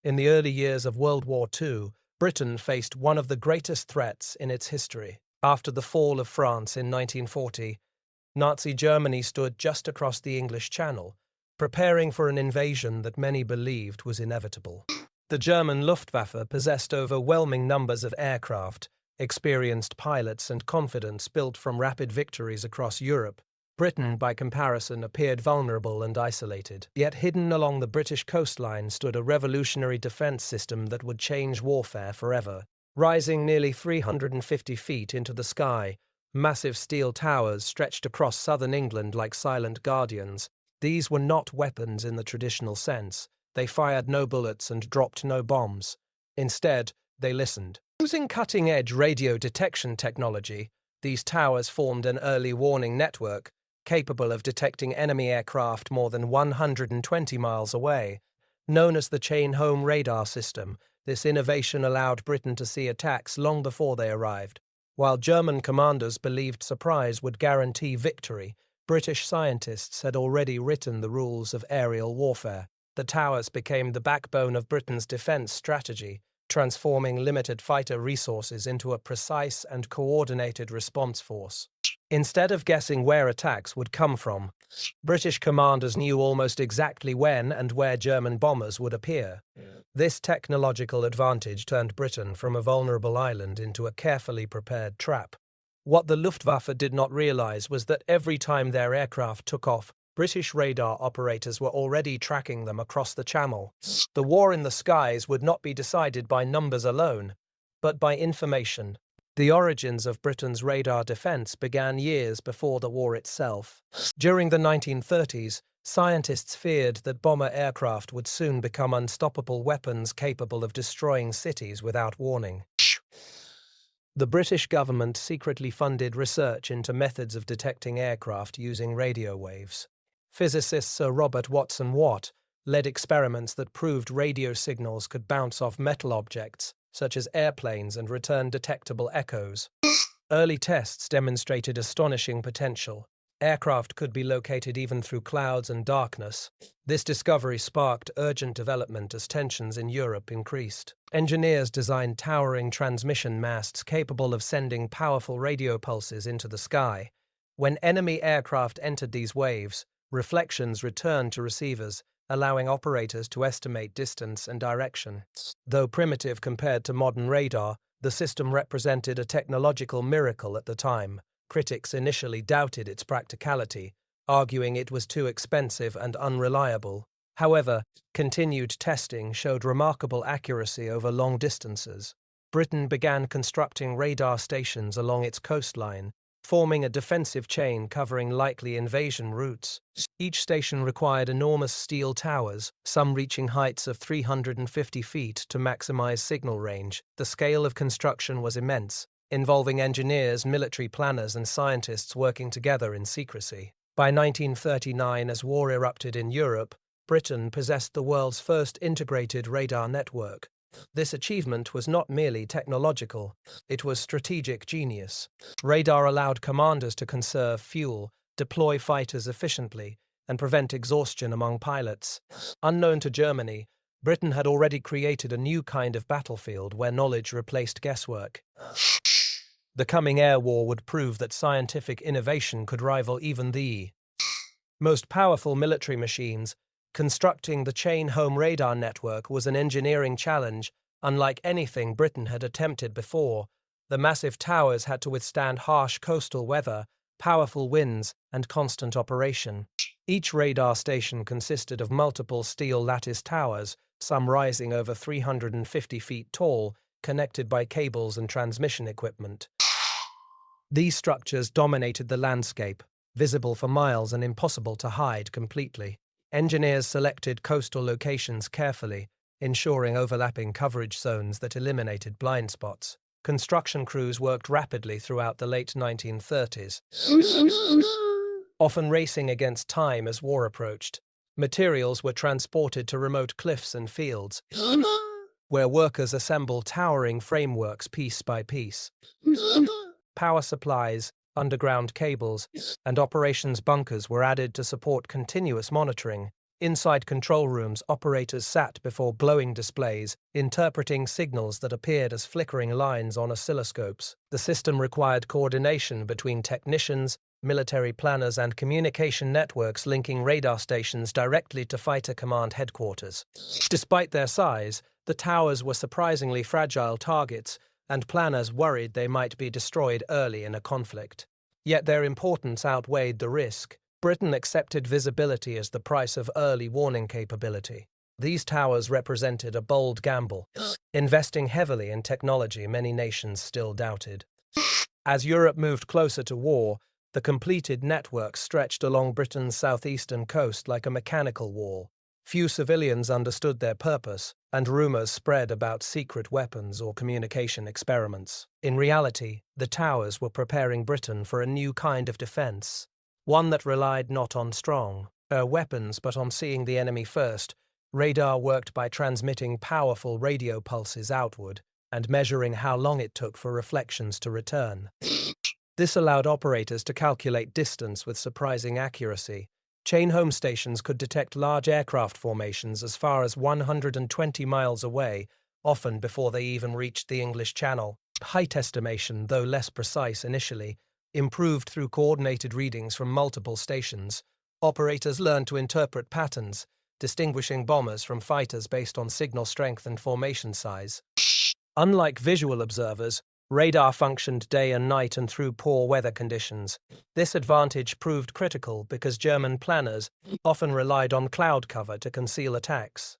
In the early years of World War II, Britain faced one of the greatest threats in its history. After the fall of France in 1940, Nazi Germany stood just across the English Channel, preparing for an invasion that many believed was inevitable. The German Luftwaffe possessed overwhelming numbers of aircraft, experienced pilots, and confidence built from rapid victories across Europe. Britain, by comparison, appeared vulnerable and isolated. Yet hidden along the British coastline stood a revolutionary defense system that would change warfare forever. Rising nearly 350 feet into the sky, massive steel towers stretched across southern England like silent guardians. These were not weapons in the traditional sense. They fired no bullets and dropped no bombs. Instead, they listened. Using cutting-edge radio detection technology, these towers formed an early warning network, capable of detecting enemy aircraft more than 120 miles away. Known as the chain-home radar system, this innovation allowed Britain to see attacks long before they arrived. While German commanders believed surprise would guarantee victory, British scientists had already written the rules of aerial warfare. The towers became the backbone of Britain's defense strategy, transforming limited fighter resources into a precise and coordinated response force. Instead of guessing where attacks would come from, British commanders knew almost exactly when and where German bombers would appear. This technological advantage turned Britain from a vulnerable island into a carefully prepared trap. What the Luftwaffe did not realize was that every time their aircraft took off, British radar operators were already tracking them across the Channel. The war in the skies would not be decided by numbers alone, but by information. The origins of Britain's radar defense began years before the war itself. During the 1930s, scientists feared that bomber aircraft would soon become unstoppable weapons capable of destroying cities without warning. The British government secretly funded research into methods of detecting aircraft using radio waves. Physicist Sir Robert Watson Watt led experiments that proved radio signals could bounce off metal objects, such as airplanes, and return detectable echoes. Early tests demonstrated astonishing potential. Aircraft could be located even through clouds and darkness. This discovery sparked urgent development as tensions in Europe increased. Engineers designed towering transmission masts capable of sending powerful radio pulses into the sky. When enemy aircraft entered these waves, reflections returned to receivers, allowing operators to estimate distance and direction. Though primitive compared to modern radar, the system represented a technological miracle at the time. Critics initially doubted its practicality, arguing it was too expensive and unreliable. However, continued testing showed remarkable accuracy over long distances. Britain began constructing radar stations along its coastline, forming a defensive chain covering likely invasion routes. Each station required enormous steel towers, some reaching heights of 350 feet to maximize signal range. The scale of construction was immense, involving engineers, military planners, and scientists working together in secrecy. By 1939, as war erupted in Europe, Britain possessed the world's first integrated radar network. This achievement was not merely technological, it was strategic genius. Radar allowed commanders to conserve fuel, deploy fighters efficiently, and prevent exhaustion among pilots. Unknown to Germany, Britain had already created a new kind of battlefield where knowledge replaced guesswork. The coming air war would prove that scientific innovation could rival even the most powerful military machines. Constructing the chain-home radar network was an engineering challenge unlike anything Britain had attempted before. The massive towers had to withstand harsh coastal weather, powerful winds, and constant operation. Each radar station consisted of multiple steel lattice towers, some rising over 350 feet tall, connected by cables and transmission equipment. These structures dominated the landscape, visible for miles and impossible to hide completely. Engineers selected coastal locations carefully, ensuring overlapping coverage zones that eliminated blind spots. Construction crews worked rapidly throughout the late 1930s, often racing against time as war approached. Materials were transported to remote cliffs and fields, where workers assembled towering frameworks piece by piece. Power supplies, underground cables, and operations bunkers were added to support continuous monitoring. Inside control rooms, operators sat before glowing displays, interpreting signals that appeared as flickering lines on oscilloscopes. The system required coordination between technicians, military planners, and communication networks linking radar stations directly to Fighter Command headquarters. Despite their size, the towers were surprisingly fragile targets, and planners worried they might be destroyed early in a conflict. Yet their importance outweighed the risk. Britain accepted visibility as the price of early warning capability. These towers represented a bold gamble, investing heavily in technology many nations still doubted. As Europe moved closer to war, the completed network stretched along Britain's southeastern coast like a mechanical wall. Few civilians understood their purpose, and rumors spread about secret weapons or communication experiments. In reality, the towers were preparing Britain for a new kind of defense. One that relied not on strong weapons but on seeing the enemy first. Radar worked by transmitting powerful radio pulses outward and measuring how long it took for reflections to return. This allowed operators to calculate distance with surprising accuracy. Chain home stations could detect large aircraft formations as far as 120 miles away, often before they even reached the English Channel. Height estimation, though less precise initially, improved through coordinated readings from multiple stations. Operators learned to interpret patterns, distinguishing bombers from fighters based on signal strength and formation size. Unlike visual observers, radar functioned day and night and through poor weather conditions. This advantage proved critical because German planners often relied on cloud cover to conceal attacks.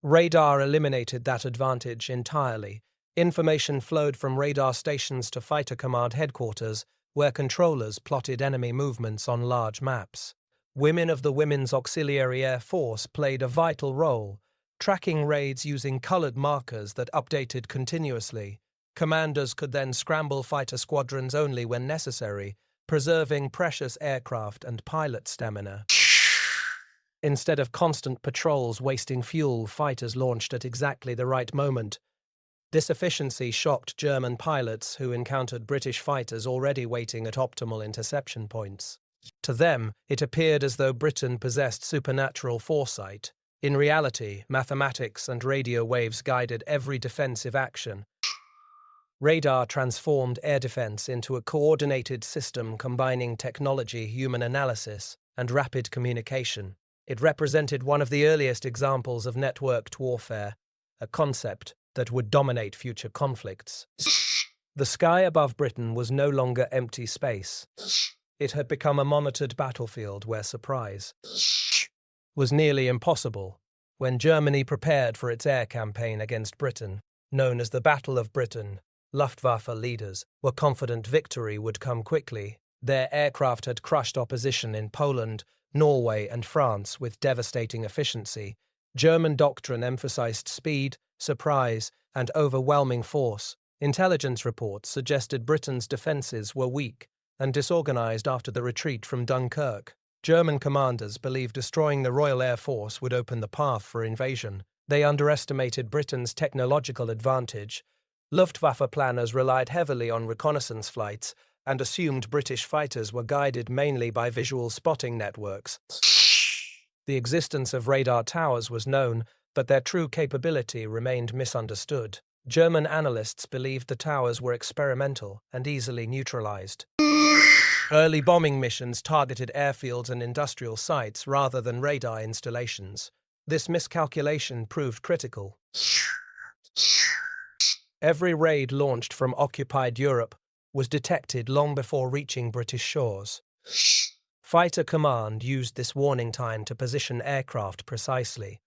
Radar eliminated that advantage entirely. Information flowed from radar stations to Fighter Command headquarters, where controllers plotted enemy movements on large maps. Women of the Women's Auxiliary Air Force played a vital role, tracking raids using colored markers that updated continuously. Commanders could then scramble fighter squadrons only when necessary, preserving precious aircraft and pilot stamina. Instead of constant patrols wasting fuel, fighters launched at exactly the right moment. This efficiency shocked German pilots who encountered British fighters already waiting at optimal interception points. To them, it appeared as though Britain possessed supernatural foresight. In reality, mathematics and radio waves guided every defensive action. Radar transformed air defense into a coordinated system combining technology, human analysis, and rapid communication. It represented one of the earliest examples of networked warfare, a concept that would dominate future conflicts. The sky above Britain was no longer empty space. It had become a monitored battlefield where surprise was nearly impossible. When Germany prepared for its air campaign against Britain, known as the Battle of Britain, Luftwaffe leaders were confident victory would come quickly. Their aircraft had crushed opposition in Poland, Norway, and France with devastating efficiency. German doctrine emphasized speed, surprise, and overwhelming force. Intelligence reports suggested Britain's defenses were weak and disorganized after the retreat from Dunkirk. German commanders believed destroying the Royal Air Force would open the path for invasion. They underestimated Britain's technological advantage. Luftwaffe planners relied heavily on reconnaissance flights and assumed British fighters were guided mainly by visual spotting networks. The existence of radar towers was known, but their true capability remained misunderstood. German analysts believed the towers were experimental and easily neutralized. Early bombing missions targeted airfields and industrial sites rather than radar installations. This miscalculation proved critical. Every raid launched from occupied Europe was detected long before reaching British shores. Fighter Command used this warning time to position aircraft precisely.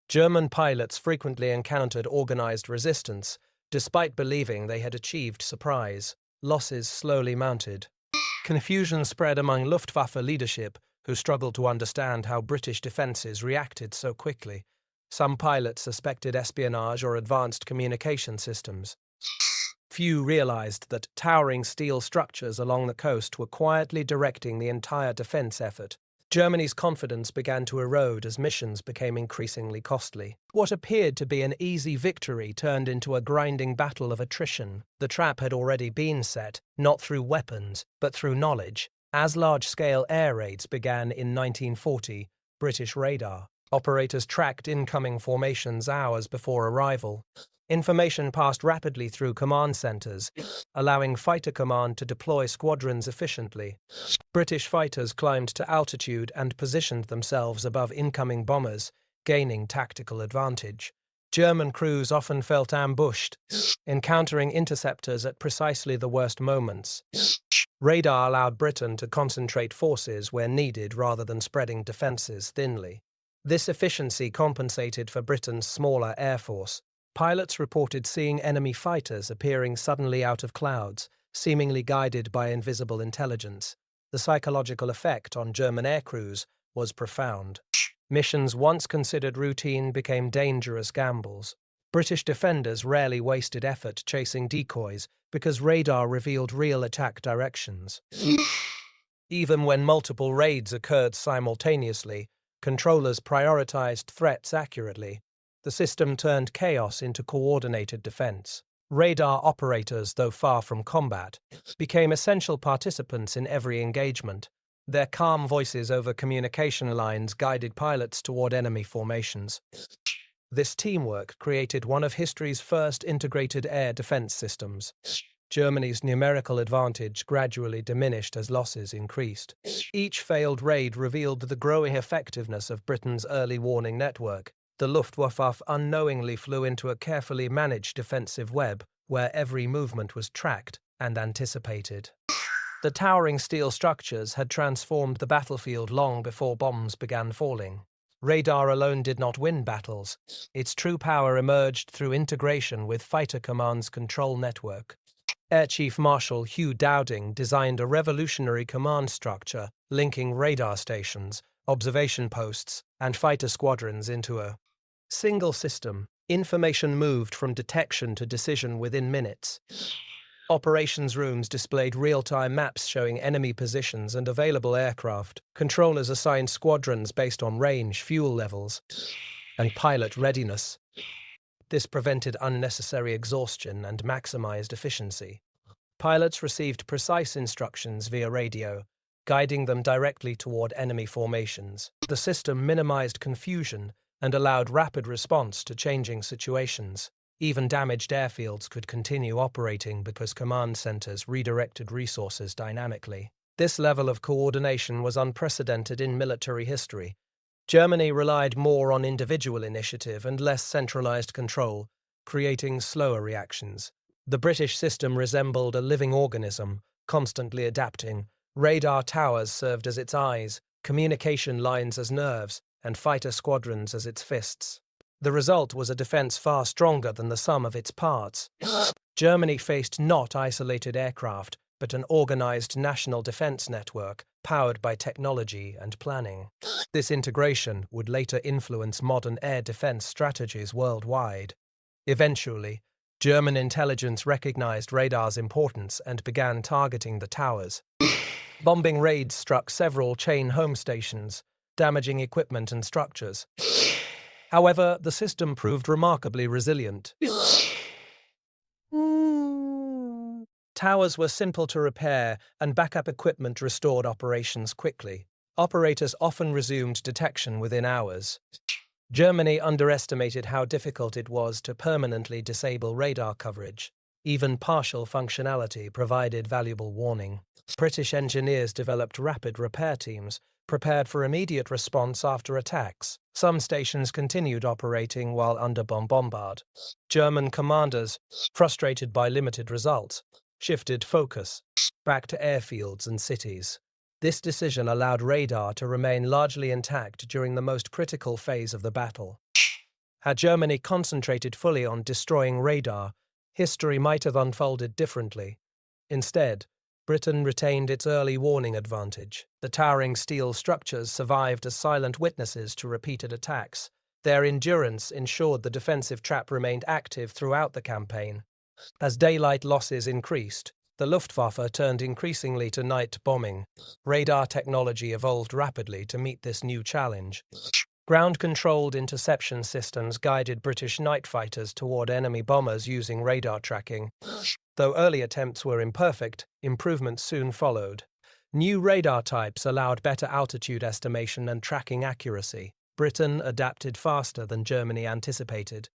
German pilots frequently encountered organized resistance, despite believing they had achieved surprise. Losses slowly mounted. Confusion spread among Luftwaffe leadership, who struggled to understand how British defenses reacted so quickly. Some pilots suspected espionage or advanced communication systems. Few realized that towering steel structures along the coast were quietly directing the entire defense effort. Germany's confidence began to erode as missions became increasingly costly. What appeared to be an easy victory turned into a grinding battle of attrition. The trap had already been set, not through weapons, but through knowledge. As large-scale air raids began in 1940, British radar. Operators tracked incoming formations hours before arrival. Information passed rapidly through command centers, allowing Fighter Command to deploy squadrons efficiently. British fighters climbed to altitude and positioned themselves above incoming bombers, gaining tactical advantage. German crews often felt ambushed, encountering interceptors at precisely the worst moments. Radar allowed Britain to concentrate forces where needed rather than spreading defences thinly. This efficiency compensated for Britain's smaller air force. Pilots reported seeing enemy fighters appearing suddenly out of clouds, seemingly guided by invisible intelligence. The psychological effect on German aircrews was profound. Missions once considered routine became dangerous gambles. British defenders rarely wasted effort chasing decoys because radar revealed real attack directions. Even when multiple raids occurred simultaneously, controllers prioritized threats accurately. The system turned chaos into coordinated defense. Radar operators, though far from combat, became essential participants in every engagement. Their calm voices over communication lines guided pilots toward enemy formations. This teamwork created one of history's first integrated air defense systems. Germany's numerical advantage gradually diminished as losses increased. Each failed raid revealed the growing effectiveness of Britain's early warning network. The Luftwaffe unknowingly flew into a carefully managed defensive web where every movement was tracked and anticipated. The towering steel structures had transformed the battlefield long before bombs began falling. Radar alone did not win battles. Its true power emerged through integration with Fighter Command's control network. Air Chief Marshal Hugh Dowding designed a revolutionary command structure linking radar stations, observation posts, and fighter squadrons into a single system. Information moved from detection to decision within minutes. Operations rooms displayed real-time maps showing enemy positions and available aircraft. Controllers assigned squadrons based on range, fuel levels, and pilot readiness. This prevented unnecessary exhaustion and maximized efficiency. Pilots received precise instructions via radio, guiding them directly toward enemy formations. The system minimized confusion and allowed rapid response to changing situations. Even damaged airfields could continue operating because command centers redirected resources dynamically. This level of coordination was unprecedented in military history. Germany relied more on individual initiative and less centralized control, creating slower reactions. The British system resembled a living organism, constantly adapting. Radar towers served as its eyes, communication lines as nerves, and fighter squadrons as its fists. The result was a defense far stronger than the sum of its parts. Germany faced not isolated aircraft, but an organized national defense network powered by technology and planning. This integration would later influence modern air defense strategies worldwide. Eventually, German intelligence recognized radar's importance and began targeting the towers. Bombing raids struck several chain home stations, damaging equipment and structures. However, the system proved remarkably resilient. Towers were simple to repair, and backup equipment restored operations quickly. Operators often resumed detection within hours. Germany underestimated how difficult it was to permanently disable radar coverage. Even partial functionality provided valuable warning. British engineers developed rapid repair teams, prepared for immediate response after attacks. Some stations continued operating while under bombard. German commanders, frustrated by limited results, shifted focus back to airfields and cities. This decision allowed radar to remain largely intact during the most critical phase of the battle. Had Germany concentrated fully on destroying radar, history might have unfolded differently. Instead, Britain retained its early warning advantage. The towering steel structures survived as silent witnesses to repeated attacks. Their endurance ensured the defensive trap remained active throughout the campaign. As daylight losses increased, the Luftwaffe turned increasingly to night bombing. Radar technology evolved rapidly to meet this new challenge. Ground-controlled interception systems guided British night fighters toward enemy bombers using radar tracking. Though early attempts were imperfect, improvements soon followed. New radar types allowed better altitude estimation and tracking accuracy. Britain adapted faster than Germany anticipated.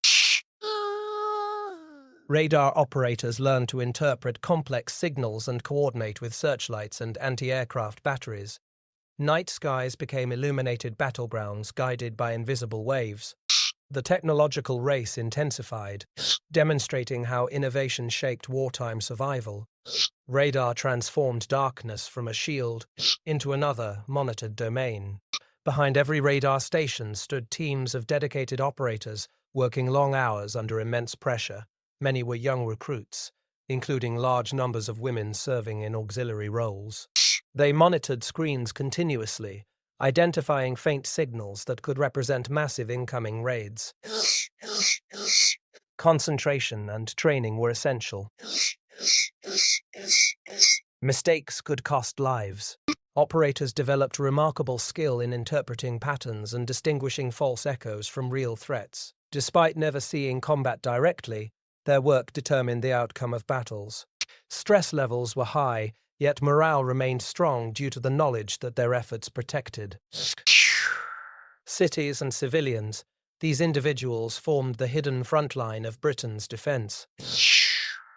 Radar operators learned to interpret complex signals and coordinate with searchlights and anti-aircraft batteries. Night skies became illuminated battlegrounds guided by invisible waves. The technological race intensified, demonstrating how innovation shaped wartime survival. Radar transformed darkness from a shield into another, monitored domain. Behind every radar station stood teams of dedicated operators working long hours under immense pressure. Many were young recruits, including large numbers of women serving in auxiliary roles. They monitored screens continuously, identifying faint signals that could represent massive incoming raids. Concentration and training were essential. Mistakes could cost lives. Operators developed remarkable skill in interpreting patterns and distinguishing false echoes from real threats. Despite never seeing combat directly, their work determined the outcome of battles. Stress levels were high, yet morale remained strong due to the knowledge that their efforts protected cities and civilians. These individuals formed the hidden front line of Britain's defense.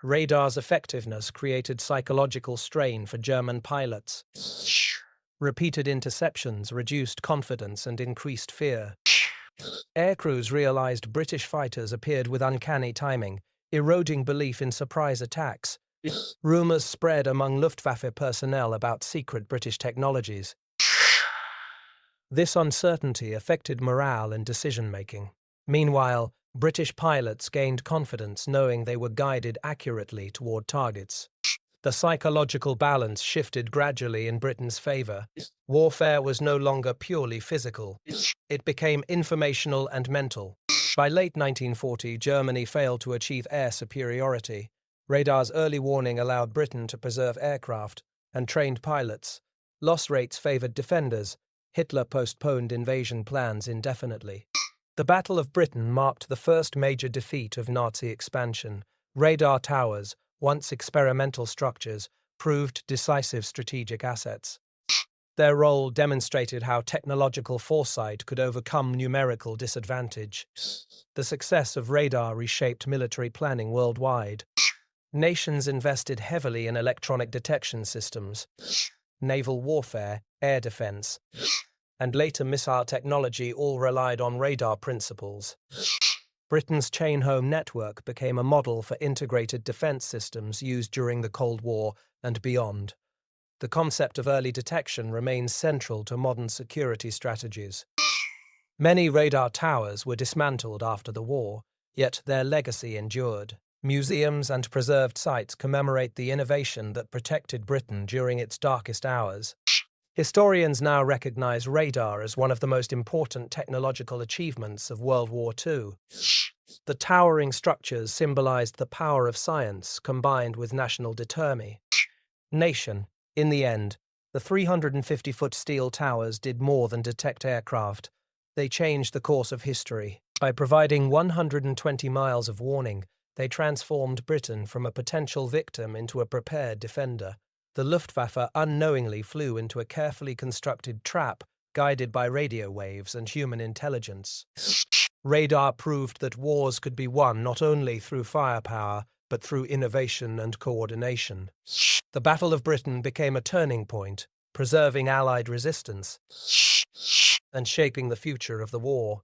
Radar's effectiveness created psychological strain for German pilots. Repeated interceptions reduced confidence and increased fear. Aircrews realized British fighters appeared with uncanny timing, eroding belief in surprise attacks. Rumors spread among Luftwaffe personnel about secret British technologies. This uncertainty affected morale and decision-making. Meanwhile, British pilots gained confidence knowing they were guided accurately toward targets. The psychological balance shifted gradually in Britain's favor. Warfare was no longer purely physical. It became informational and mental. By late 1940, Germany failed to achieve air superiority. Radar's early warning allowed Britain to preserve aircraft and trained pilots. Loss rates favored defenders. Hitler postponed invasion plans indefinitely. The Battle of Britain marked the first major defeat of Nazi expansion. Radar towers, once experimental structures, proved decisive strategic assets. Their role demonstrated how technological foresight could overcome numerical disadvantage. The success of radar reshaped military planning worldwide. Nations invested heavily in electronic detection systems, naval warfare, air defense, and later missile technology all relied on radar principles. Britain's chain home network became a model for integrated defense systems used during the Cold War and beyond. The concept of early detection remains central to modern security strategies. Many radar towers were dismantled after the war, yet their legacy endured. Museums and preserved sites commemorate the innovation that protected Britain during its darkest hours. Historians now recognize radar as one of the most important technological achievements of World War II. The towering structures symbolized the power of science combined with national determination. In the end, the 350-foot steel towers did more than detect aircraft. They changed the course of history. By providing 120 miles of warning, they transformed Britain from a potential victim into a prepared defender. The Luftwaffe unknowingly flew into a carefully constructed trap guided by radio waves and human intelligence. Radar proved that wars could be won not only through firepower, but through innovation and coordination. The Battle of Britain became a turning point, preserving Allied resistance and shaping the future of the war.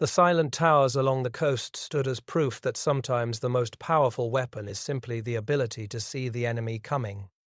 The silent towers along the coast stood as proof that sometimes the most powerful weapon is simply the ability to see the enemy coming.